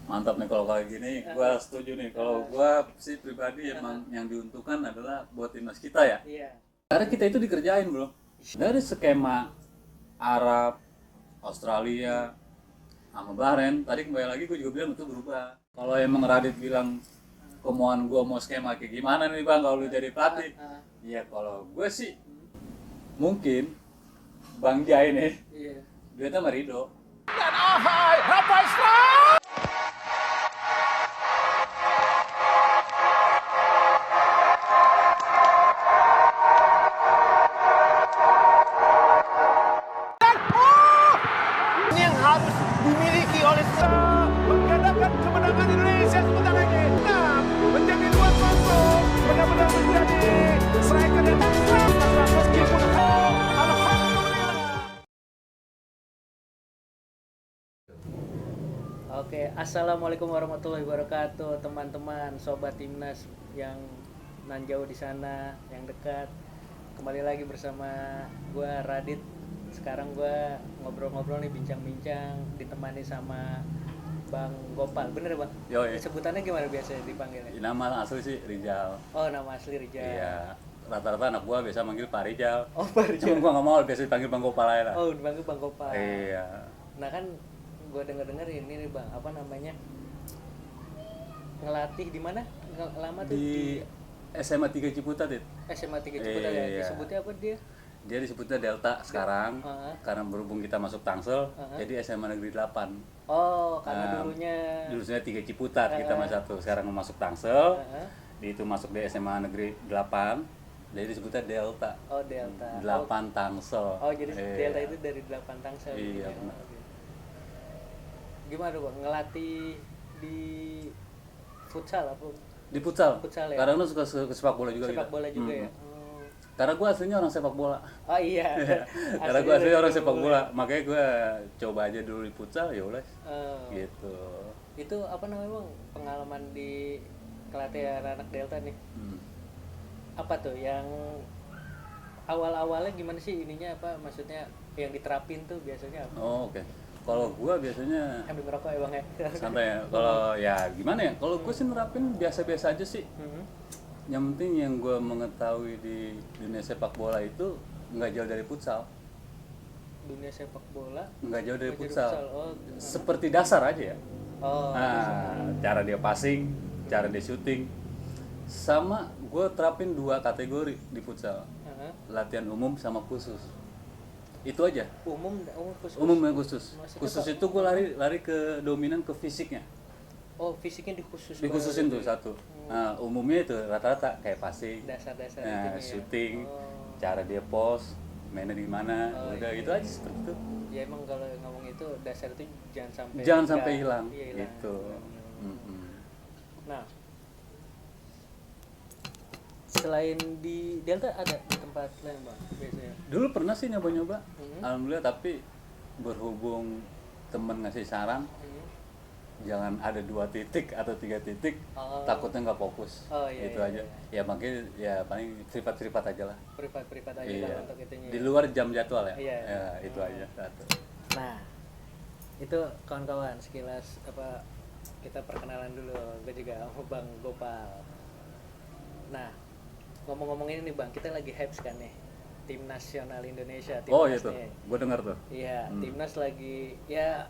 Mantap nih kalau kayak gini, gue setuju nih. Kalau gue sih pribadi emang yang diuntungkan adalah buat timnas kita ya. Iya. Karena kita itu dikerjain bro. Dari skema Arab, Australia, sama Bahrain. Tadi kembali lagi gue juga bilang itu berubah. Kalau emang Radit bilang kemauan gue mau skema kayak gimana nih bang kalau lu jadi pelatih? Iya kalau gue sih mungkin Bang Jai nih, Iya. dia sama Rido. Ini yang harus dimiliki oleh menggandakan kemenangan Indonesia sebentar lagi. Nah, menjadi 2-1, benar-benar menjadi striker yang sangat meskipun alhamdulillah. Oke, assalamualaikum warahmatullahi wabarakatuh, teman-teman, sobat timnas yang nan jauh di sana, yang dekat. Kembali lagi bersama gua Radit. Sekarang gua ngobrol-ngobrol nih, bincang-bincang, ditemani sama Bang Gopal. Bener Bang? Yoi. Sebutannya gimana biasanya dipanggilnya? Nama asli sih Rijal. Oh, nama asli Rijal. Iya, rata-rata anak gua biasa manggil Pak Rijal. Oh, Pak Rijal. Cuman gua nggak mau biasa dipanggil Bang Gopal aja lah. Oh, dipanggil Bang Gopal. Iya. Nah kan gue denger ini nih Bang, apa namanya, ngelatih di mana lama tuh Di SMA 3 Ciputat itu. SMA 3 Ciputat ya, Iya. disebutnya apa dia? Dia disebutnya Delta sekarang Heeh. karena berhubung kita masuk Tangsel, jadi SMA Negeri 8. Oh, karena Nah, dulunya Dulunya 3 Ciputat kita masih satu. Sekarang mau masuk Tangsel. Heeh. Di itu masuk di SMA Negeri 8. Jadi disebutnya Delta. Oh, Delta. 8 Tangsel. Oh, jadi Iya. Delta itu dari 8 Tangsel. Iya, Ya, benar. oke. Gimana Bang, ngelatih di futsal apa? Di futsal. Futsal ya? Karena lu suka sepak bola juga Sepak gitu. bola juga ya? Karena gue aslinya orang sepak bola. Oh iya. Karena gue aslinya orang sepak bola, makanya gue coba aja dulu di futsal ya udah. Oh. Gitu. Itu apa namanya Bang, pengalaman di kelatih anak Delta nih? Hmm. Apa tuh yang awal-awalnya gimana sih ininya, apa maksudnya yang diterapin tuh biasanya apa? Oh, oke. Kalau gue biasanya Ambil ngerokok ya Bang ya? santai ya. Kalau ya gimana ya? Kalau gue sih nerapin biasa-biasa aja sih. Yang penting yang gue mengetahui di dunia sepak bola itu nggak jauh dari futsal. Dunia sepak bola Nggak jauh dari nggak jadi futsal. Oh, Seperti dasar aja ya. oh, Nah, cara dia passing, cara dia shooting. Sama gue terapin 2 kategori di futsal. heeh. Latihan umum sama khusus. Itu aja. umum khusus. Umum dan khusus. Maksudnya Khusus apa? itu gue lari ke dominan ke fisiknya. Oh, fisiknya dikhusus. Dikhususin tuh banget. satu. Nah, umumnya itu rata-rata kayak passing, Dasar-dasar nah, itunya ya. shooting, Oh. cara dia post, mainnya di mana, Oh, udah iya. gitu aja seperti itu. Ya emang kalau ngomong itu dasar itu jangan sampai Jangan sampai hilang, Iya, gitu. Benar-benar. Mm-mm. Nah, selain di Delta ada di tempat lain Bang biasanya? Dulu pernah sih nyoba-nyoba, Mhm. alhamdulillah, tapi berhubung temen ngasih saran, jangan ada 2 titik atau 3 titik, Oh. takutnya nggak fokus. Oh, iya, Itu iya, aja. iya. Ya makanya ya paling privat-privat aja lah. Privat-privat aja Iya. kalau untuk itunya. Di luar jam jadwal ya. Iya. Ya, itu aja satu. Nah, itu kawan-kawan sekilas apa, kita perkenalan dulu. Gue juga sama Bang Gopal. Nah, ngomong-ngomong ini nih Bang, kita lagi hype kan nih, tim nasional Indonesia. Oh Timnas itu, nih. gue dengar tuh. Iya, timnas lagi ya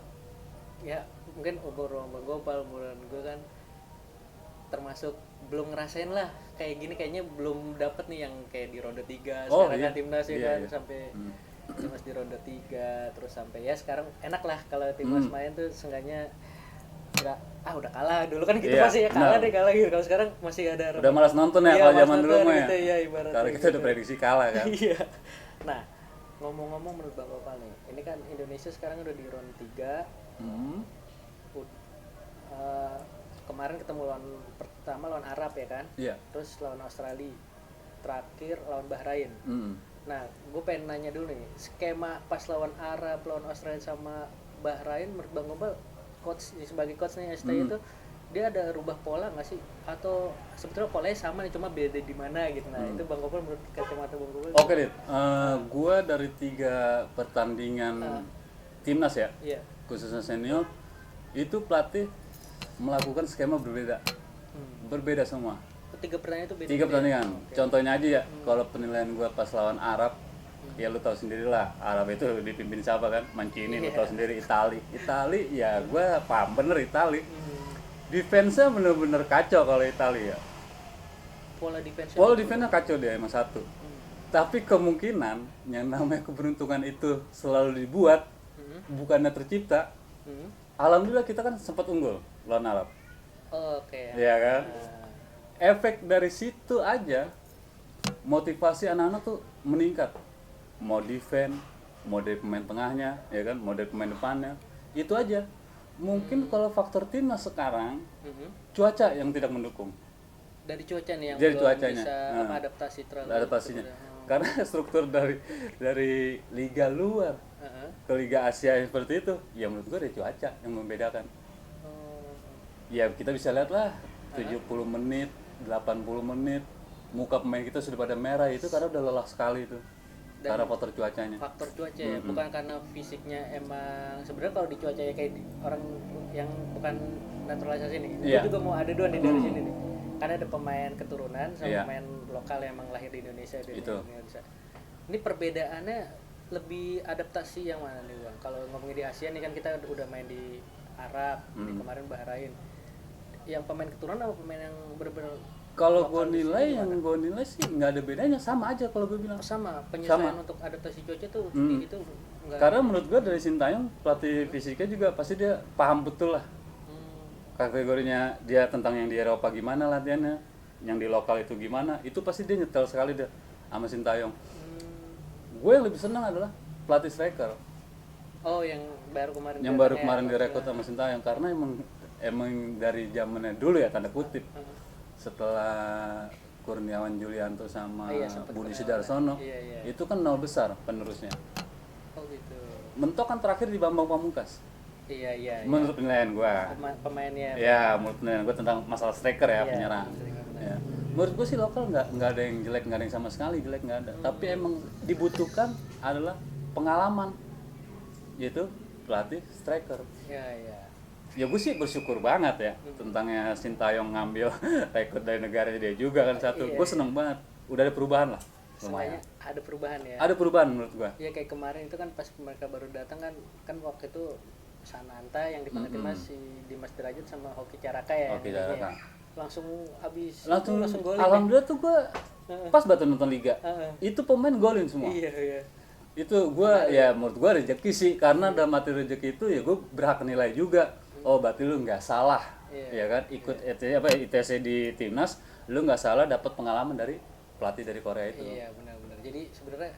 mungkin umuran Bang Gopal, umuran gue kan termasuk belum ngerasain lah kayak gini, kayaknya belum dapet nih yang kayak di ronde 3 Oh, sekarang iya. kan timnas ya Iya, kan iya. sampai timnas di ronde 3 terus sampai ya sekarang enak lah kalau timnas main tuh seenggaknya nggak udah kalah dulu kan gitu, Iya, pasti ya kalah benar. deh kalah gitu. Kalau sekarang masih ada Udah malas nonton ya Iya, kalau malas zaman dulu nonton mah ya. gitu, iya, ibaratnya Kalau kita gitu. udah prediksi kalah kan. Iya. Nah, ngomong-ngomong menurut Bang Gopal nih, ini kan Indonesia sekarang udah di ronde 3. Hmm. Kemarin ketemu lawan pertama lawan Arab ya kan, Iya. terus lawan Australia, terakhir lawan Bahrain. Hmm. Nah, gue pengen nanya dulu nih, skema pas lawan Arab, lawan Australia sama Bahrain, menurut Bang Gopal, coach sebagai coach nih STI itu dia ada rubah pola nggak sih? Atau sebetulnya polanya sama nih, cuma beda di mana gitu? Nah, itu Bang Gopal menurut kacamata Bang Gopal. Oke, Dit. Gua dari 3 pertandingan timnas ya, Iya. khususnya senior, itu pelatih melakukan skema berbeda semua. Tiga pertandingan itu beda. 3 pertandingan. Oke. Contohnya aja ya, kalau penilaian gua pas lawan Arab, ya lu tahu sendirilah Arab itu dipimpin siapa kan? Mancini, lu Iya. tahu sendiri. Itali ya gua paham bener Itali. Defense-nya bener-bener kacau kalau Itali ya. Pola defense. Pola defense-nya kacau dia emang satu. Tapi kemungkinan yang namanya keberuntungan itu selalu dibuat, bukannya tercipta. Alhamdulillah kita kan sempat unggul lawan Arab. Oke. Iya kan? Efek dari situ aja motivasi anak-anak tuh meningkat. Mau defend, mau dari pemain tengahnya, ya kan, mau dari pemain depannya. Itu aja. Mungkin kalau faktor timnas sekarang cuaca yang tidak mendukung. Dari cuaca nih yang Dari belum cuacanya. bisa Nah, adaptasi terlalu. adaptasinya. Betul. Karena struktur dari liga luar Heeh. ke liga Asia yang seperti itu, ya menurut gua dari cuaca yang membedakan. Oh. Ya kita bisa lihat lah 70 menit, 80 menit muka pemain kita sudah pada merah, itu karena udah lelah sekali itu. Dan Karena faktor cuacanya. Faktor cuaca ya, bukan karena fisiknya emang. Sebenarnya kalau di cuaca ya kayak orang yang bukan naturalisasi nih, Iya. gue juga mau ada dua nih dari sini nih. Karena ada pemain keturunan sama Iya. pemain lokal yang emang lahir di Indonesia di Itu. Indonesia. Ini perbedaannya lebih adaptasi yang mana nih Bang? Kalau ngomongin di Asia nih kan kita udah main di Arab, di kemarin Bahrain. Yang pemain keturunan apa pemain yang bener-bener Kalau lokal gue di sini nilai, gimana? yang gue nilai sih nggak ada bedanya, sama aja kalau gue bilang. sama penyesuaian Sama. untuk adaptasi cuaca tuh Hmm. itu enggak. Karena menurut gue dari Sintayong pelatih fisiknya juga pasti dia paham betul lah kategorinya dia tentang yang di Eropa gimana latihannya, yang di lokal itu gimana, itu pasti dia nyetel sekali deh sama Sintayong. Gue yang lebih senang adalah pelatih striker Oh, yang baru kemarin. yang baru kemarin direkrut sama Sintayong, karena emang dari zamannya dulu ya tanda kutip, setelah Kurniawan Julianto sama Iya, sempet Budi Kurniawan. Sudarsono, Iya. itu kan nol besar penerusnya. Oh gitu. Mentok kan terakhir di Bambang Pamungkas. Iya. Menurut penilaian gua. Pemainnya. Ya, menurut penilaian gua tentang masalah striker ya, Iya, penyerang. striker, benar. Ya. Menurut gua sih lokal nggak ada yang jelek, nggak ada yang sama sekali jelek, nggak ada. Tapi emang dibutuhkan adalah pengalaman, yaitu pelatih striker. Iya. Ya gue sih bersyukur banget ya tentangnya Sintayong ngambil rekor dari negaranya dia juga kan satu. Iya. Gue seneng banget. Udah ada perubahan lah. Semuanya Lumayan. ada perubahan ya. Ada perubahan menurut gua. Ya kayak kemarin itu kan pas mereka baru datang kan waktu itu Sananta yang dipanggil timnas si Dimas Derajat sama Hoki Caraka ya. Hoki namanya. Caraka. Langsung habis Langsung golin. alhamdulillah tuh gue Heeh. pas banget nonton liga. Heeh. Itu pemain golin semua. Iya. Itu gue ya menurut gue rezeki sih, karena dalam arti rezeki itu ya gue berhak nilai juga. Oh berarti lu nggak salah, Iya. ya kan ikut ITC di timnas, lu nggak salah dapat pengalaman dari pelatih dari Korea itu. Iya, benar-benar. Jadi sebenarnya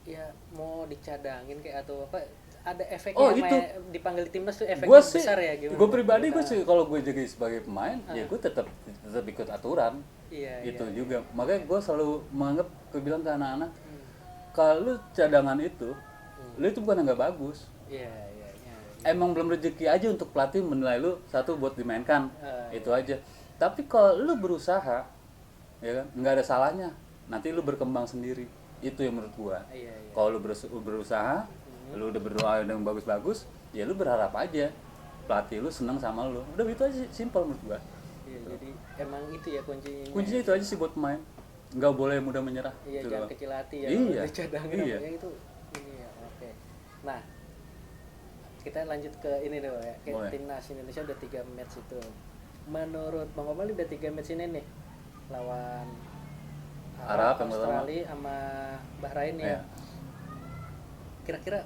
ya mau dicadangin kayak atau apa ada efeknya Oh, sama itu. dipanggil di timnas tuh efeknya Gue sih, besar ya gimana? gue pribadi gue Kita- sih kalau gue jadi sebagai pemain, ya gue tetap ikut aturan. Iya, Itu iya. juga. Makanya gue selalu menganggap, gue bilang ke anak-anak, kalau lu cadangan itu, lu itu bukan nggak bagus. Iya. Emang belum rezeki aja untuk pelatih menilai lu satu buat dimainkan, Iya. itu aja. Tapi kalau lu berusaha, ya kan, nggak ada salahnya. Nanti lu berkembang sendiri. Itu yang menurut gua. Iya. Kalau lu berusaha, lu udah berdoa yang bagus-bagus, ya lu berharap aja pelatih lu seneng sama lu. Udah gitu aja, simpel menurut gua. Iya, jadi emang itu ya kuncinya. Kuncinya itu aja sih buat pemain. Nggak boleh mudah menyerah. Iya, Itu jangan doang. kecil hati ya. Iya. Dicadangin Iya. apa ya itu. Ini ya, oke. Nah, kita lanjut ke ini dulu ya. Kayak Boleh. timnas Indonesia udah 3 match itu. Menurut Bang Omali udah 3 match ini nih lawan Arab yang pertama. Australia sama Bahrain ya. Iya. Kira-kira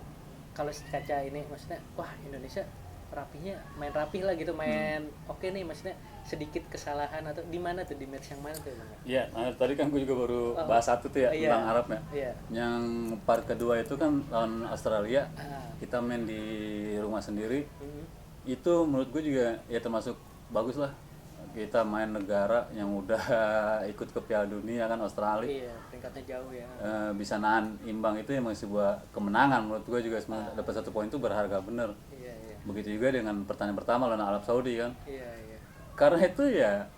kalau kaca ini maksudnya wah Indonesia rapinya main rapih lah gitu, main oke nih, maksudnya sedikit kesalahan atau di mana tuh, di match yang mana tuh Bang? Iya, nah, tadi kan gue juga baru bahas satu tuh ya, Iya. tentang Arab ya. Iya. Yang part kedua itu kan lawan Australia, Ah. kita main di rumah sendiri. Mhm. Itu menurut gue juga ya termasuk bagus lah. Kita main negara yang udah ikut ke Piala Dunia kan, Australia. Iya, peringkatnya jauh ya. Bisa nahan imbang itu emang sebuah kemenangan menurut gue juga. Dapat 1 poin itu berharga bener. Iya. Begitu juga dengan pertandingan pertama lawan Arab Saudi kan. Iya. Karena itu ya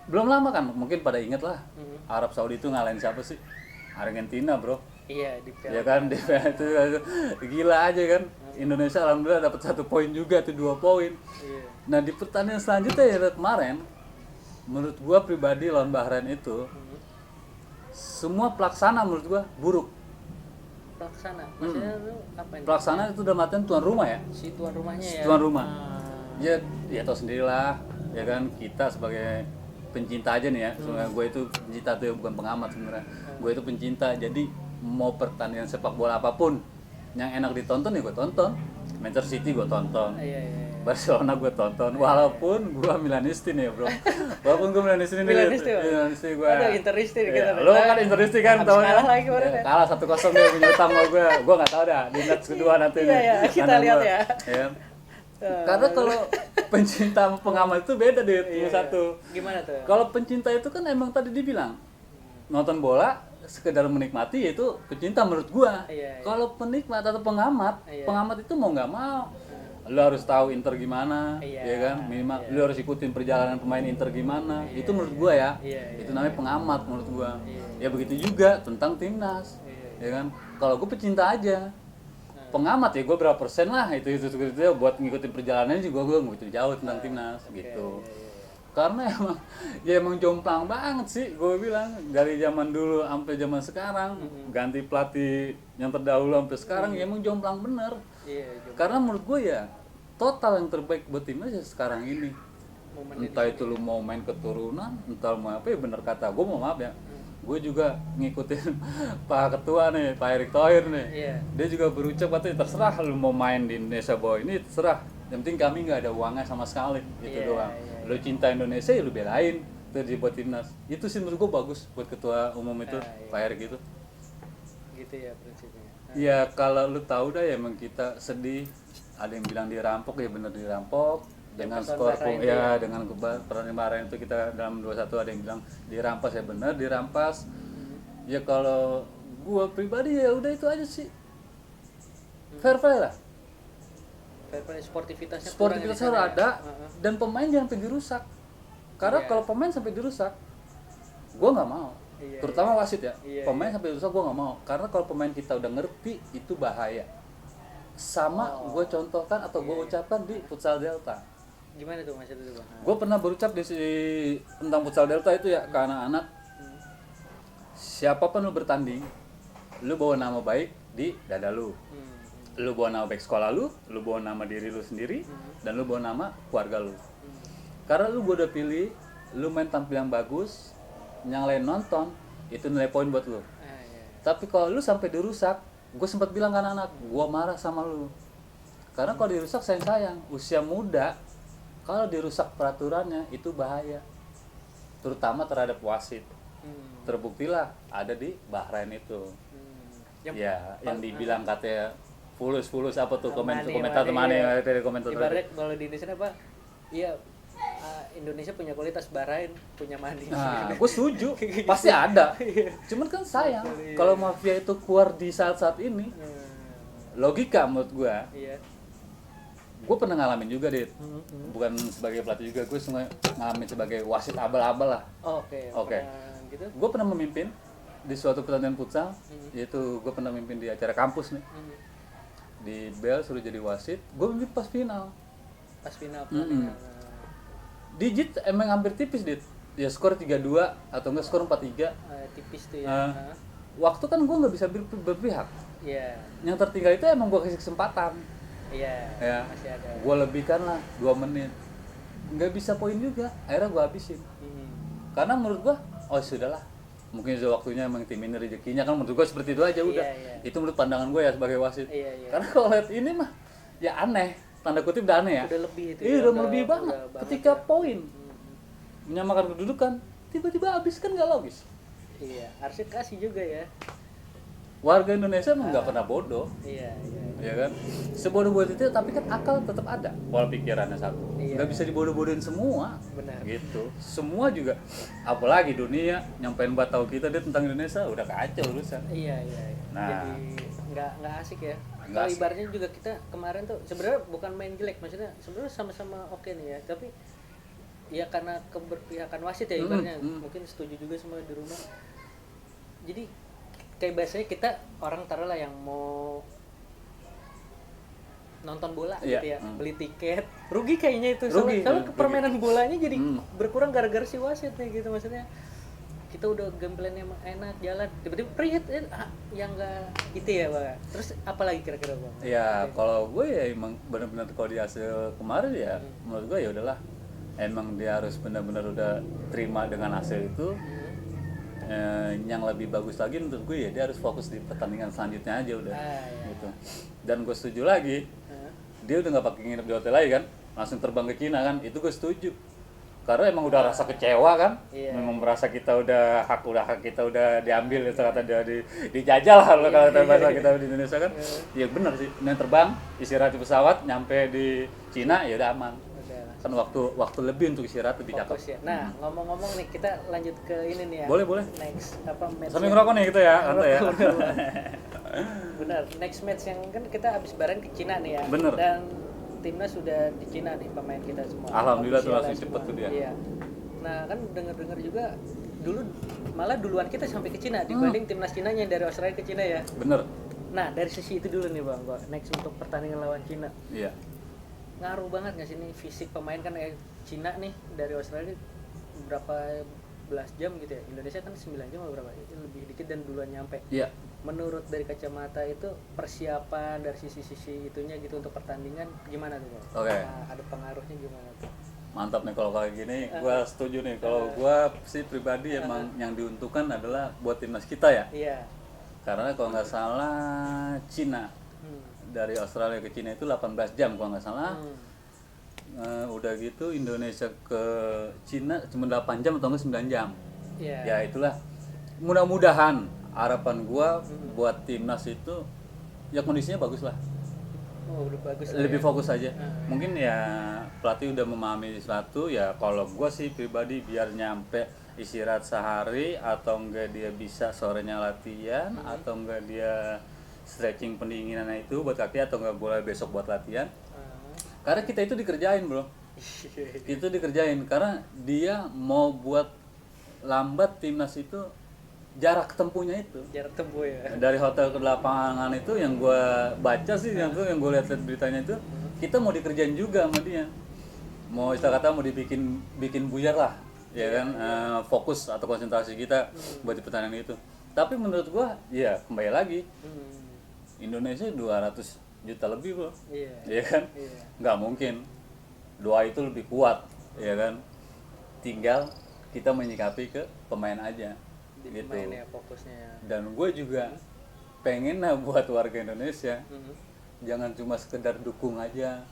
belum lama kan, mungkin pada inget lah Mhm. Arab Saudi itu ngalahin siapa sih? Argentina bro. Iya di Ya kan itu gila aja kan. Indonesia alhamdulillah dapat 1 poin juga tuh 2 poin. Iya. Nah di pertandingan selanjutnya ya kemarin, menurut gua pribadi lawan Bahrain itu semua pelaksana menurut gua buruk. Pelaksana. Maksudnya lu apa ini? Pelaksana itu udah matiin tuan rumah ya. Si tuan rumahnya ya. Tuan rumah. Ah. Ya tahu sendirilah ya kan, kita sebagai pencinta aja nih ya. Sebenarnya gue itu pencinta tuh ya, bukan pengamat sebenarnya. Gue itu pencinta. Jadi mau pertandingan sepak bola apapun yang enak ditonton ya gue tonton. Manchester City gue tonton. Iya. Barcelona gue tonton, walaupun gue Milanisti nih bro. Walaupun gue Milanisti nih. Milanisti, Bang? Milanisti gue. Aduh, Interisti kita. Lo kan Interisti kan, Habis tau kalah lagi kemarin ya. Kalah 1-0 dia punya utang sama gue. Gue nggak tahu dah di match kedua nanti. Iya, nih. kita Kandang lihat gua. ya. Ya. Karena kalau pencinta sama pengamat itu beda deh, Iya. satu. Gimana tuh? Kalau pencinta itu kan emang tadi dibilang nonton bola sekedar menikmati, itu pencinta menurut gua. Iya. Kalau penikmat atau pengamat, Iya. pengamat itu mau nggak mau, lu harus tahu Inter gimana, Iya. ya kan? Minimal Iya. lu harus ikutin perjalanan pemain Inter gimana. Iya. Itu menurut gua ya. Iya. Itu namanya pengamat menurut gua. Iya. Ya begitu juga tentang timnas, Iya. ya kan? Kalau gua pecinta aja. Pengamat ya gue berapa persen lah itu ya, buat ngikutin perjalanannya juga gue nggak begitu jauh tentang timnas gitu. Karena emang jomplang banget sih gue bilang, dari zaman dulu sampai zaman sekarang, ganti pelatih yang terdahulu sampai sekarang ya emang jomplang bener. Iya, Karena menurut gue ya total yang terbaik buat timnas ya sekarang ini. momen Entah itu lu mau main keturunan, entah mau apa ya, bener kata gue, mau maaf ya, gue juga ngikutin Pak Ketua nih, Pak Erick Thohir nih. Iya. Dia juga berucap katanya terserah lu mau main di Indonesia Boy, ini terserah, yang penting kami nggak ada uangnya sama sekali gitu Iya, doang. iya, Lu cinta Indonesia ya lu belain tuh dibuat timnas. Itu sih menurut gue bagus buat Ketua Umum itu, iya. Pak Erick itu. gitu ya prinsipnya. Ya kalau lu tahu dah ya, emang kita sedih. Ada yang bilang dirampok, ya bener dirampok. Dengan Perasaan skor Bahrain ya, dengan pertandingan kemarin itu kita dalam 2-1, ada yang bilang dirampas, ya bener dirampas. Ya kalau gua pribadi ya udah itu aja sih. Fair play lah. Fair play, sportivitasnya Sportivitas harus ada, dan pemain jangan sampai dirusak. Karena Iya. kalau pemain sampai dirusak, gua nggak mau. Iya, Terutama wasit ya. Iya, Pemain sampai dirusak gua nggak mau. Karena kalau pemain kita udah ngerti itu bahaya. Sama gue contohkan atau gue ucapkan di Futsal Delta. Gimana tuh maksudnya tuh, Bang? Gue pernah berucap tentang Futsal Delta itu ya ke anak-anak. Siapapun lu bertanding, lu bawa nama baik di dada lu. Lu bawa nama baik sekolah lu bawa nama diri lu sendiri, dan lu bawa nama keluarga lu. Karena lu udah pilih, lu main tampil yang bagus, yang lain nonton, itu nilai poin buat lu. Iya. Tapi kalau lu sampai dirusak, gue sempat bilang ke anak-anak, gue marah sama lu. Karena kalau dirusak sayang-sayang, usia muda, kalau dirusak peraturannya itu bahaya. Terutama terhadap wasit. Terbuktilah ada di Bahrain itu. Yang dibilang katanya fulus apa tuh, komentar temannya dari komentar. Ibarat kalau di Indonesia apa? Iya, Indonesia punya kualitas, Bahrain punya Mane. Nah, gue setuju, pasti ada. Cuman kan sayang kalau mafia itu keluar di saat-saat ini. Logika menurut gue. Iya. Gue pernah ngalamin juga, Dit. Bukan sebagai pelatih juga, gue semua ngalamin sebagai wasit abal-abal lah. Oke. Gitu. Gue pernah memimpin di suatu pertandingan futsal, yaitu gue pernah memimpin di acara kampus nih. Di Bel suruh jadi wasit, gue memimpin pas final. Pas final pertandingan. Digit emang hampir tipis, Dit. Ya skor 3-2 atau enggak skor 4-3. Tipis tuh ya. Waktu kan gue nggak bisa berpihak. Iya. Yang tertinggal itu emang gue kasih kesempatan. Iya. Ya, Masih ada. gue lebihkan lah 2 menit. Nggak bisa poin juga, akhirnya gue habisin. Karena menurut gue, oh sudahlah, mungkin sudah waktunya, emang tim ini rezekinya, kan menurut gue seperti itu aja udah. Iya. Itu menurut pandangan gue ya sebagai wasit. Iya. Karena kalau lihat ini mah ya aneh, tanda kutip udah aneh ya. Udah lebih itu. Iya, ya, udah melebihi banget. udah Ketika ya. poin menyamakan kedudukan, tiba-tiba habis, kan nggak logis. Iya, harusnya kasih juga ya. Warga Indonesia emang nggak pernah bodoh, Iya. ya kan? Sebodoh-bodoh itu, tapi kan akal tetap ada, pola pikirannya satu. Iya. Nggak bisa dibodoh-bodohin semua. Benar. Gitu. Semua juga, apalagi dunia nyampein buat tahu kita dia tentang Indonesia udah kacau urusan. Iya. Nah. Jadi nggak asik ya. Nggak Kalau asik. ibaratnya juga kita kemarin tuh sebenarnya bukan main jelek, maksudnya sebenarnya sama-sama oke nih ya, tapi ya karena keberpihakan wasit ya ibaratnya. Mungkin setuju juga semua di rumah. Jadi kayak biasanya kita orang taruhlah yang mau nonton bola Iya, gitu ya, beli tiket, rugi kayaknya itu. Rugi, Soalnya rugi. permainan bolanya jadi Hmm. berkurang gara-gara si wasit nih gitu, maksudnya kita udah gameplaynya emang enak jalan, tiba-tiba priet yang enggak itu ya Bang. Terus apalagi kira-kira Bang? Ya kalau gue ya emang benar-benar kalau di hasil kemarin ya menurut gue ya udahlah, emang dia harus benar-benar udah terima dengan hasil itu. Yang lebih bagus lagi menurut gue ya dia harus fokus di pertandingan selanjutnya aja udah Iya. gitu. Dan gue setuju lagi, dia udah nggak pakai nginep di hotel lagi kan, langsung terbang ke Cina kan, itu gue setuju. Karena emang udah rasa kecewa kan, Iya. memang merasa kita udah hak kita udah diambil, itu kata dia dijajal lah kalau kata bahasa kita di Indonesia kan. Ya benar sih, yang terbang istirahat di pesawat nyampe di Cina ya udah aman. Udah Kan waktu lebih untuk istirahat lebih cakep. fokus ya. Nah, ngomong-ngomong nih kita lanjut ke ini nih ya. Boleh. Next apa match? Sambil ngerokok nih gitu ya, santai ya. Benar, next match yang kan kita habis bareng ke Cina nih ya. Bener. Dan timnas sudah di Cina nih pemain kita semua. Alhamdulillah tuh Official langsung semua. cepet tuh dia. Iya. Nah, kan dengar-dengar juga dulu malah duluan kita sampai ke Cina dibanding timnas Cina yang dari Australia ke Cina ya. Bener. Nah, dari sisi itu dulu nih Bang, gua next untuk pertandingan lawan Cina. Iya. Ngaruh banget nggak sih nih fisik pemain kan Cina nih dari Australia berapa belas jam gitu ya. Indonesia kan 9 jam atau berapa? Itu lebih dikit dan duluan nyampe. Iya. Menurut dari kacamata itu persiapan dari sisi-sisi itunya gitu untuk pertandingan gimana tuh Bang? Oke. Nah, ada pengaruhnya gimana tuh? Mantap nih kalau kayak gini, gue setuju nih. Kalau gue sih pribadi emang yang diuntungkan adalah buat timnas kita ya. Iya. Karena kalau nggak salah Cina dari Australia ke Cina itu 18 jam kalau nggak salah. Udah gitu Indonesia ke Cina cuma 8 jam atau enggak 9 jam. Iya. Ya itulah. Mudah-mudahan harapan gue buat timnas itu ya kondisinya bagus lah. Oh, udah bagus lah Lebih ya. fokus aja. Mungkin ya pelatih udah memahami sesuatu ya. Kalau gue sih pribadi biar nyampe istirahat sehari atau enggak dia bisa sorenya latihan atau enggak dia stretching pendinginan itu buat kaki atau enggak boleh besok buat latihan. Karena kita itu dikerjain bro. Itu dikerjain karena dia mau buat lambat timnas itu jarak tempuhnya itu. Jarak tempuh ya. Dari hotel ke lapangan itu yang gue baca sih yang gue lihat beritanya itu kita mau dikerjain juga sama dia. Mau istilah kata mau bikin buyar lah, ya kan fokus atau konsentrasi kita buat di pertandingan itu. Tapi menurut gue ya kembali lagi Indonesia 200 juta lebih bro, Iya. ya kan? Iya. Nggak mungkin doa itu lebih kuat, ya kan? Tinggal kita menyikapi ke pemain aja. Di Gitu. pemain ya fokusnya ya. Dan gue juga pengen lah buat warga Indonesia jangan cuma sekedar dukung aja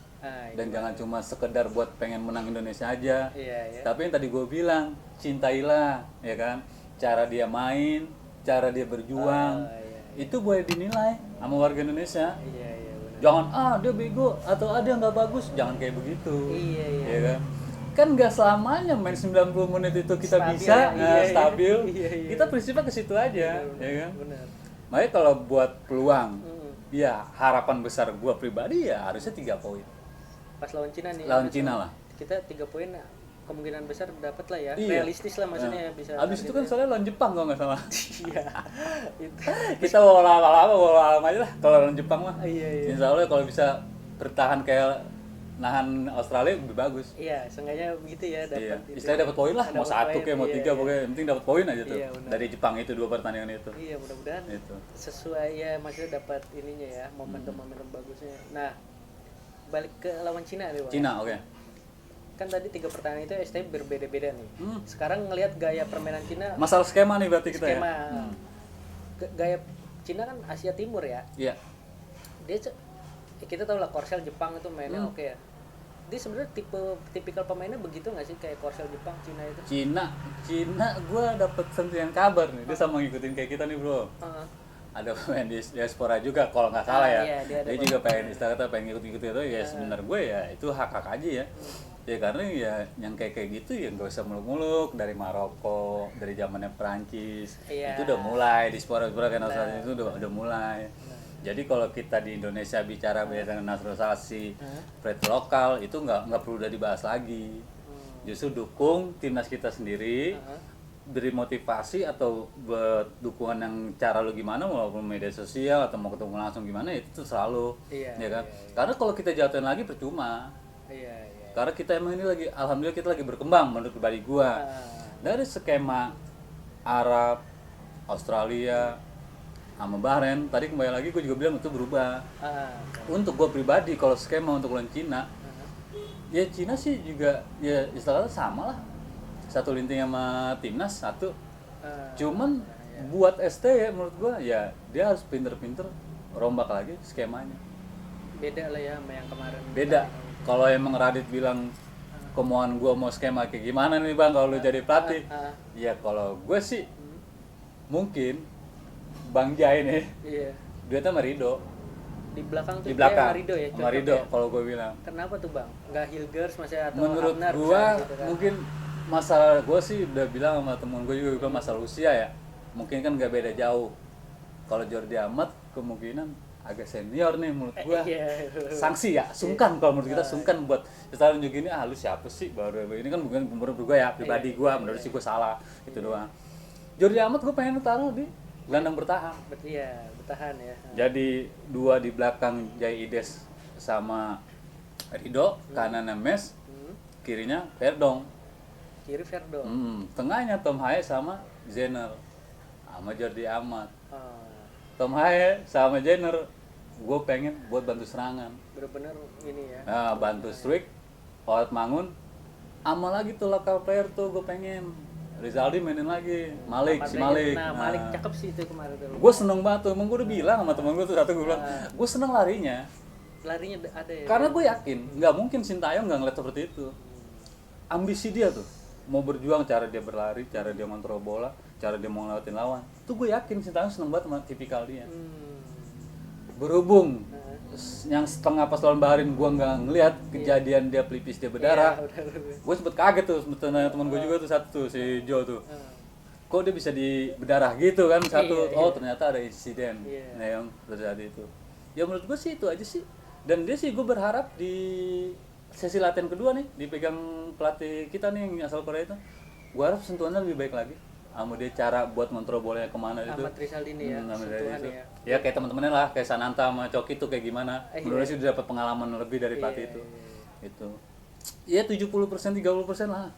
dan jangan cuma sekedar buat pengen menang Indonesia aja. Iya, iya. Tapi yang tadi gue bilang cintailah, ya kan, cara dia main, cara dia berjuang, itu boleh dinilai sama warga Indonesia. Iya, iya benar. Jangan dia bego atau dia nggak bagus, jangan kayak begitu. Iya, iya. Ya kan nggak selamanya main 90 menit itu kita Stabil bisa ya, iya, stabil. iya, iya. Kita prinsipnya ke situ aja, Benar, ya kan. benar. Makanya kalau buat peluang, ya harapan besar gua pribadi ya harusnya 3 poin. Pas lawan Cina nih. Lawan Cina lah. Kita 3 poin kemungkinan besar dapat lah ya. Iya. Realistis lah maksudnya bisa. Abis itu kan soalnya lawan Jepang kalau nggak salah. Iya. Itu. Kita bawa lama aja lah kalau lawan Jepang mah. Iya, iya. Insya Allah kalau bisa bertahan kayak nahan Australia lebih bagus. Iya, seenggaknya begitu ya dapat. Iya. Istilahnya dapat poin lah, mau Dapat 1 poin, kayak mau iya, 3 iya. pokoknya yang penting dapat poin aja tuh. Iya, benar. Dari Jepang itu 2 pertandingan itu. Iya, mudah-mudahan Itu. sesuai ya maksudnya dapat ininya ya, momentum-momentum bagusnya. Nah, balik ke lawan Cina nih, Bang. Cina, oke. Kan tadi 3 pertandingan itu STM berbeda-beda nih. Sekarang ngelihat gaya permainan Cina, Masalah skema nih berarti kita skema ya. gaya Cina kan Asia Timur ya. Iya. Dia kita tahu lah Korsel Jepang itu mainnya oke ya. Dia sebenarnya tipikal pemainnya begitu nggak sih kayak Korsel Jepang Cina itu? Cina gue dapet sentian kabar nih, dia sama ngikutin kayak kita nih bro. Ada pemain di diaspora juga kalau nggak salah ya. Iya, dia ada juga pengen pengen ngikut itu ya sebenarnya gue ya itu hak aja ya. Ya karena ya yang kayak gitu ya nggak usah muluk-muluk dari Maroko, dari zamannya Perancis. Iya. Itu udah mulai diaspora kan Australia itu udah mulai. Jadi kalau kita di Indonesia bicara dengan naturalisasi pride lokal itu nggak perlu udah dibahas lagi. Justru dukung timnas kita sendiri, beri motivasi atau buat dukungan yang cara lu gimana, walaupun media sosial atau mau ketemu langsung gimana, itu selalu Iya, ya kan. iya. Karena kalau kita jatuhin lagi percuma. Iya, iya. Karena kita emang ini lagi, alhamdulillah kita lagi berkembang menurut pribadi gua. Dari skema Arab, Australia, sama Bahrain, tadi kembali lagi gue juga bilang itu berubah. Untuk gue pribadi, kalau skema untuk lawan Cina, ya Cina sih juga ya istilahnya sama lah. Satu linting sama timnas satu. Cuman buat ST ya menurut gue ya dia harus pinter-pinter rombak lagi skemanya. Beda lah ya sama yang kemarin. Beda. Kalau emang Radit bilang kemauan gue mau skema kayak gimana nih bang kalau lu jadi pelatih, ya kalau gue sih mungkin Bang Jai nih Iya. duetnya sama Rido Di belakang tuh di dia belakang sama Rido ya. sama cocok Rido ya. kalau gue bilang. Kenapa tuh bang? Nggak Hilgers masih atau Menurut Abner, gue misalnya gitu kan? mungkin masalah gue sih udah bilang sama temen gue juga bilang masalah usia ya, mungkin kan gak beda jauh. Kalau Jordi Amat kemungkinan agak senior nih menurut gue. Iya. Sanksi ya, sungkan kalau menurut kita sungkan buat kita tunjuk gini, lu siapa sih baru ini kan bukan menurut gue ya pribadi gue, menurut sih gue salah itu doang. Jordi Amat gue pengen taruh di gelandang bertahan. Iya, bertahan ya. Jadi dua di belakang Jai Ides sama Rido, kanannya Mes, kirinya Verdong. Kiri Verdo. Tengahnya Tom Haye sama Jenner sama Jordi Amat. Oh, Tom Haye sama Jenner gue pengen buat bantu serangan. bener-bener ini ya. Nah, bantu Strik, Fawad Mangun, sama lagi tuh lokal player tuh gue pengen Rizaldi mainin lagi, Malik, si Malik. Nah, Malik cakep sih itu kemarin tuh. Gue seneng banget tuh, emang gue udah bilang sama temen gue tuh satu, gue bilang, gue seneng larinya. Larinya ada ya. Karena gue yakin, nggak mungkin Sintayong nggak ngeliat seperti itu. Ambisi dia tuh, mau berjuang, cara dia berlari, cara dia ngontrol bola, cara dia mau ngelewatin lawan. Tuh gue yakin Sintayong seneng banget sama tipikal dia. Berhubung yang setengah pas lawan Bahrain gue nggak ngeliat kejadian dia pelipis dia berdarah, gue sempet kaget tuh, sempet nanya temen gue juga tuh satu tuh, si Joe tuh, kok dia bisa di berdarah gitu kan satu. Oh ternyata ada insiden yang terjadi itu. Ya menurut gue sih itu aja sih, dan dia sih gue berharap di sesi latihan kedua nih dipegang pelatih kita nih yang asal Korea itu, gue harap sentuhannya lebih baik lagi sama dia, cara buat ngontrol bolanya kemana itu. Ahmad Rizaldini ya, sentuhan ya. Ya kayak teman-temannya lah, kayak Sananta sama Coki tuh kayak gimana. Menurut sih udah dapat pengalaman lebih dari pelatih itu. Itu. Ya 70% 30% lah.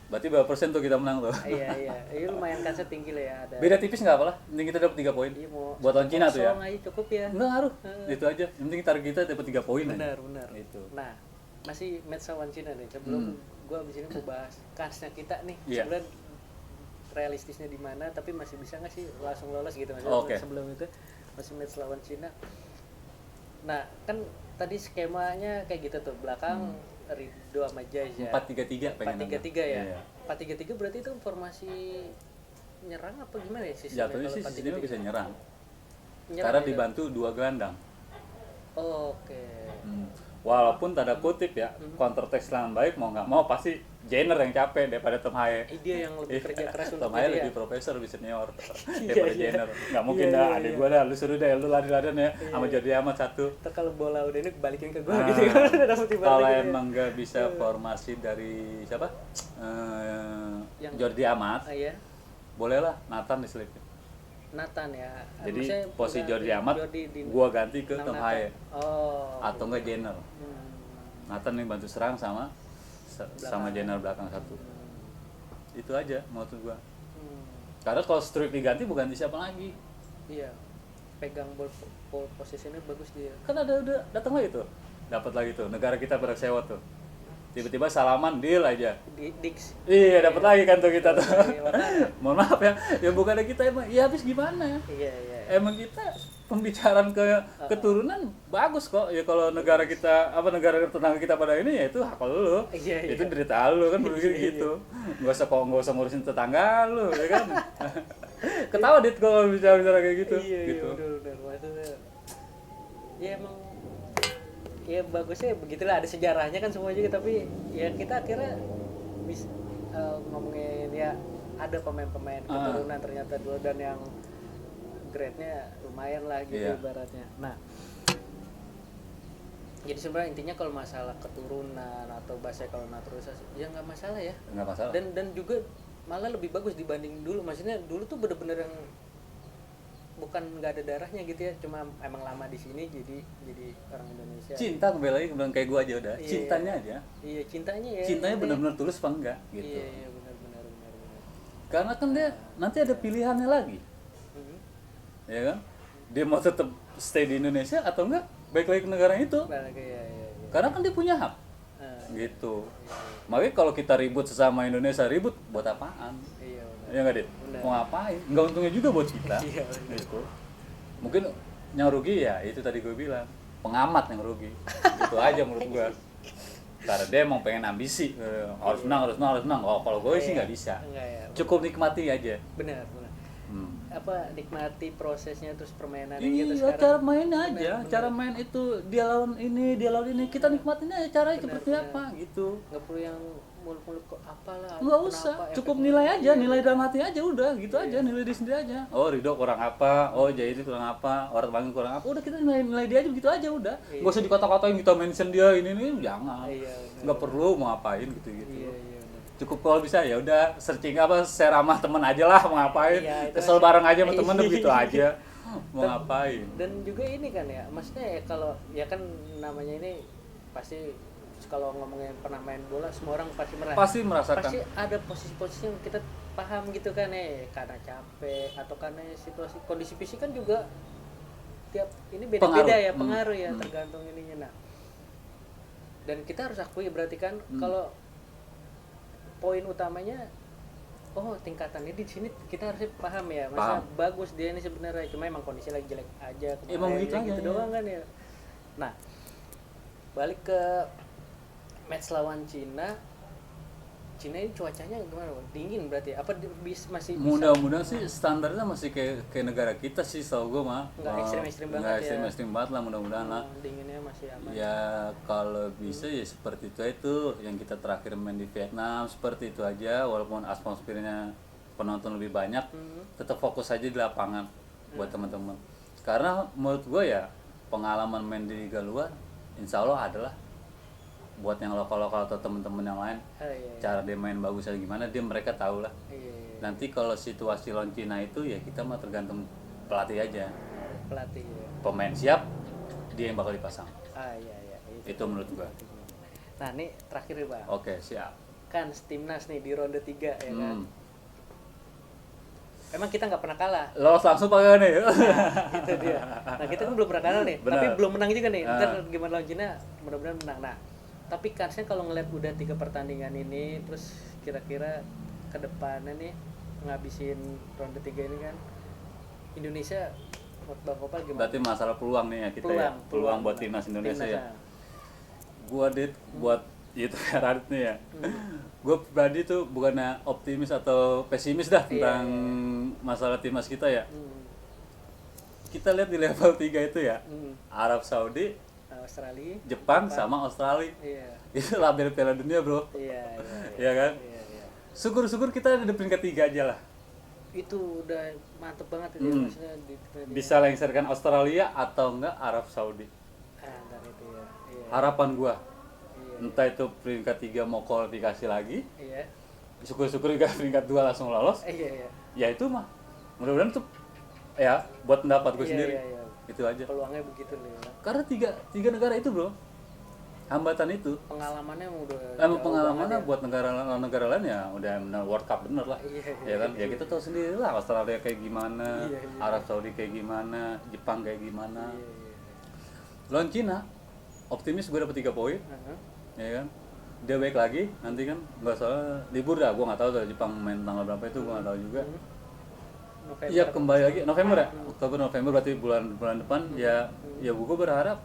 Berarti berapa persen tuh kita menang tuh? Iya. Iya lumayan kansnya tinggi lah ya, ada. Beda tipis enggak apa lah. Penting kita dapat 3 poin. Iya, mau buat lawan Cina tuh ya. aja cukup ya. Enggak ngaruh. Itu aja. Yang penting target kita dapat 3 poin aja. Benar. Itu. Nah, masih match lawan Cina nih. Sebelum gua abis ini mau bahas kansnya kita nih. Iya. Sebenarnya realistisnya di mana, tapi masih bisa nggak sih langsung lolos gitu maksudnya. Oke. Sebelum itu masih match lawan Cina. Nah, kan tadi skemanya kayak gitu tuh, belakang Ridho sama Jaja. 4-3-3 pengen. 4-3-3 ya. Iya. 4-3-3 berarti itu formasi nyerang apa gimana ya sistemnya? Jatuhnya sih kalau sistemnya 4-3-3? bisa nyerang. Nyerang Karena gitu? dibantu 2 gelandang. Oke. Walaupun tanda kutip ya, counter attack serangan baik mau nggak mau pasti Jenner yang capek daripada Tom Haye. Dia yang lebih kerja keras untuk Tom Haye itu ya. lebih profesor, lebih senior daripada Jenner. Nggak mungkin dah, adek gua dah, lu suruh deh, lu lari-larian ya sama Jordi Amat satu. Ntar kalau bola udah ini balikin ke gua Nah, gitu kan udah dapet tiba kalau gitu. emang nggak bisa formasi dari siapa? Yang- Jordi Amat, Iya. bolehlah Nathan diselipin. Nathan ya. Jadi Maksudnya posisi udah Jordi Amat, di- gua ganti ke Nang Tom Nathan. Haye Oh. atau enggak Jenner. Nathan yang bantu serang sama Jenner belakang satu. Itu aja maksud gua. Karena kalau Struik diganti bukan di siapa lagi. Iya. Pegang ball posisinya bagus dia. Kan udah datang lagi tuh. Dapat lagi tuh. Negara kita bersewot tuh. Tiba-tiba salaman deal aja. Dix. Iya, dapat lagi kan tuh kita tuh. Iya, makanya. Mohon maaf ya. Ya bukannya kita emang ya habis gimana? Iya. Emang kita pembicaraan keturunan bagus kok. Ya kalau negara kita negara tetangga kita pada ini ya itu hak lu. Iya. Itu derita lu kan begitu gitu. Enggak usah ngurusin tetangga lu ya kan. Ketawa dit kalau bicara kayak gitu. Iya, gitu. benar. Maksudnya ya emang ya bagusnya begitulah, ada sejarahnya kan semua juga, tapi ya kita akhirnya bisa ngomongin ya ada pemain-pemain keturunan ternyata dulu dan yang grade-nya lumayan lah gitu ibaratnya. Nah, jadi sebenarnya intinya kalau masalah keturunan atau bahasa kalau naturalisasi ya nggak masalah ya. Nggak masalah. Dan juga malah lebih bagus dibanding dulu. Maksudnya dulu tuh bener-bener yang bukan nggak ada darahnya gitu ya, cuma emang lama di sini jadi orang Indonesia. Cinta kembali lagi bilang kayak gua aja udah. Iya. Cintanya aja. Iya, cintanya ya. Cintanya nanti- benar-benar tulus apa enggak gitu. Iya, benar. Karena kan dia nanti ada pilihannya lagi. Mhm. Ya kan? Dia mau tetap stay di Indonesia atau enggak balik lagi ke negara itu. Balik iya. Karena kan dia punya hak. Gitu. Makanya kalau kita ribut sesama Indonesia, ribut buat apaan? Iya, benar. Ya nggak, Dit? Benar. Mau ngapain? Nggak untungnya juga buat kita. Iya, benar. Gitu. Mungkin yang rugi ya itu tadi gue bilang, pengamat yang rugi. Itu aja menurut gue. Karena dia emang pengen ambisi, harus menang. Oh, kalau gue sih nggak bisa. Enggak ya. Cukup nikmati aja. Benar. Apa nikmati prosesnya terus permainannya gitu Iya, sekarang. cara mainnya aja. Benar. Cara main itu dia lawan ini, kita nikmatin aja caranya seperti apa gitu. Nggak perlu yang muluk-muluk kok apalah. Nggak kenapa, usah, efeknya. cukup nilai aja, nilai dalam hati aja udah, gitu aja, nilai diri sendiri aja. Oh, Ridho kurang apa, oh Jayadi kurang apa, orang Bangun kurang apa, udah kita nilai dia aja begitu aja udah. Iya. Nggak usah dikata-katain kita mention dia ini jangan. Iya, benar. Nggak perlu mau ngapain gitu. Iya, benar. Cukup kalau bisa ya udah searching share sama temen aja lah mau ngapain. Iya, itu Kesel aja. bareng aja sama temen begitu aja. Mau ngapain. Dan juga ini kan ya, maksudnya ya kalau ya kan namanya ini pasti kalau ngomongin pernah main bola semua orang pasti merasakan. Pasti merasakan. Pasti ada posisi-posisi yang kita paham gitu kan ya, karena capek atau karena situasi kondisi fisik kan juga tiap ini beda-beda Pengaruh. ya, pengaruh ya tergantung ininya. Nah, dan kita harus akui berarti kan kalau poin utamanya tingkatannya di sini kita harus paham ya, masa Paham. bagus dia ini sebenarnya, cuma emang kondisi lagi jelek aja kemarin, Emang begitu ya aja, gitu ya. doang kan ya. Nah, balik ke match lawan Cina ini cuacanya gimana Bang? Dingin berarti apa masih bisa? Mudah-mudahan sih standarnya masih kayak negara kita sih, tau gue mah. Nggak ekstrim-ekstrim banget Nggak ya. ekstrim banget lah, mudah-mudahan lah. Dinginnya masih aman. Ya kalau bisa ya seperti itu yang kita terakhir main di Vietnam, seperti itu aja. Walaupun atmosfernya penonton lebih banyak, tetap fokus aja di lapangan buat teman-teman. Karena menurut gue ya pengalaman main di liga luar, insya Allah adalah buat yang lokal-lokal atau teman-teman yang lain, Iya. cara dia main bagus aja gimana, mereka tahu lah. Iya. Nanti kalau situasi lawan Cina itu ya kita mah tergantung pelatih aja. Pelatih ya. Pemain siap, dia yang bakal dipasang. Iya. Itu menurut gua. Nah, ini terakhir nih, Bang. Oke, siap. Kan timnas nih di ronde 3 ya kan. Hmm. Emang kita nggak pernah kalah. Lolos langsung pakai nih. Itu dia. Nah, kita kan belum pernah kalah nih, Benar. tapi belum menang juga nih. Ntar Ah. gimana lawan Cina, mudah-mudahan menang. Nah, tapi kansnya kalau ngeliat udah 3 pertandingan ini, terus kira-kira ke depannya nih ngabisin ronde 3 ini kan Indonesia buat Bang Kopal gimana? Berarti masalah peluang nih ya kita ya. Peluang buat timnas Indonesia ya. Gua buat itu ya Radit nih ya. Gue pribadi tuh bukannya optimis atau pesimis dah tentang masalah timnas kita ya. Kita lihat di level 3 itu ya. Arab Saudi, Australia, Jepang sama Australia. iya. Itu label Piala Dunia, Bro. Iya. Iya kan? Iya. Syukur-syukur kita ada di peringkat 3 aja lah. Itu udah mantep banget itu ya, maksudnya di Bisa lengserkan Australia atau enggak Arab Saudi. ntar itu ya. Iya. Harapan gua, Iya. entah itu peringkat 3 mau kualifikasi lagi, Iya. syukur-syukur juga peringkat 2 langsung lolos. Iya. Ya itu mah. Mudah-mudahan tuh ya buat pendapat gue Iya, sendiri. iya. Itu aja. Peluangnya begitu nih. Ya. Karena tiga negara itu, Bro. Hambatan itu. Pengalamannya udah Emang jauh pengalamannya banget ya. buat negara lain ya udah benar World Cup bener lah. Iya, Ya kan? Ya kita tahu sendiri lah Australia kayak gimana, Iya. Arab Saudi kayak gimana, Jepang kayak gimana. Iya. Lawan Cina, optimis gue dapet 3 poin, Aha. ya kan? Dia baik lagi, nanti kan nggak salah libur dah, gue nggak tahu tuh Jepang main tanggal berapa itu gue nggak tahu juga. November. Iya kembali lagi November ya, Oktober November berarti bulan depan ya gue berharap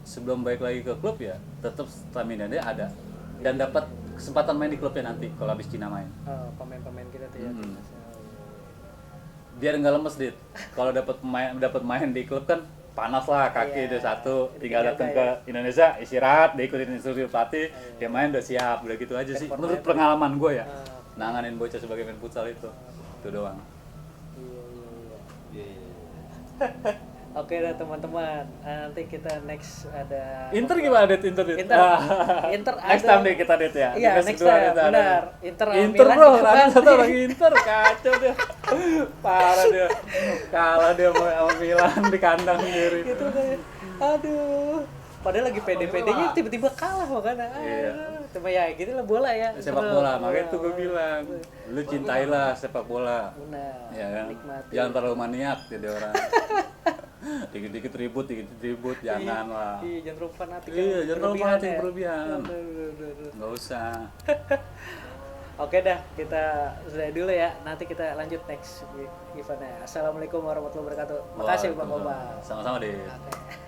sebelum balik lagi ke klub ya tetap stamina dia ada dan dapat kesempatan main di klubnya nanti kalau habis Cina main. Oh, pemain-pemain kita tuh ya. timnasnya. Biar nggak lemes dit. Kalau dapat main di klub kan panas lah kaki Iya, itu satu, itu tinggal dijaga datang ya. ke Indonesia istirahat, diikutin instruksi pelatih, dia main udah siap, udah gitu aja sih. Menurut pengalaman gue ya, nanganin bocah sebagai main futsal itu doang. Iya. Oke dah teman-teman, nanti kita next ada Inter gimana Det? Inter Inter next ada- time deh kita Det ya. Iya, Di next kedua time, Det ada. benar. Inter Inter Milan bro, kita Radit bahas. satu lagi Inter kacau dia. Parah dia. Kalah dia sama Milan di kandang sendiri. Gitu deh. Aduh. Padahal lagi pede-pedenya tiba-tiba kalah makanya. Iya. Cuma ya gitu lah bola ya. Sepak bola, makanya tuh gue bilang, lu cintailah sepak bola. Benar. Ya kan? Nikmati. Jangan terlalu maniak jadi orang. Dikit-dikit ribut, jangan lah. Iya, jangan terlalu fanatik. Iya, jangan terlalu Berlebihan fanatik ya. berlebihan. Aduh. Nggak usah. Oke dah, kita sudah dulu ya. Nanti kita lanjut next eventnya. Assalamualaikum warahmatullahi wabarakatuh. Makasih Bang Koba. Sama-sama deh. Oke.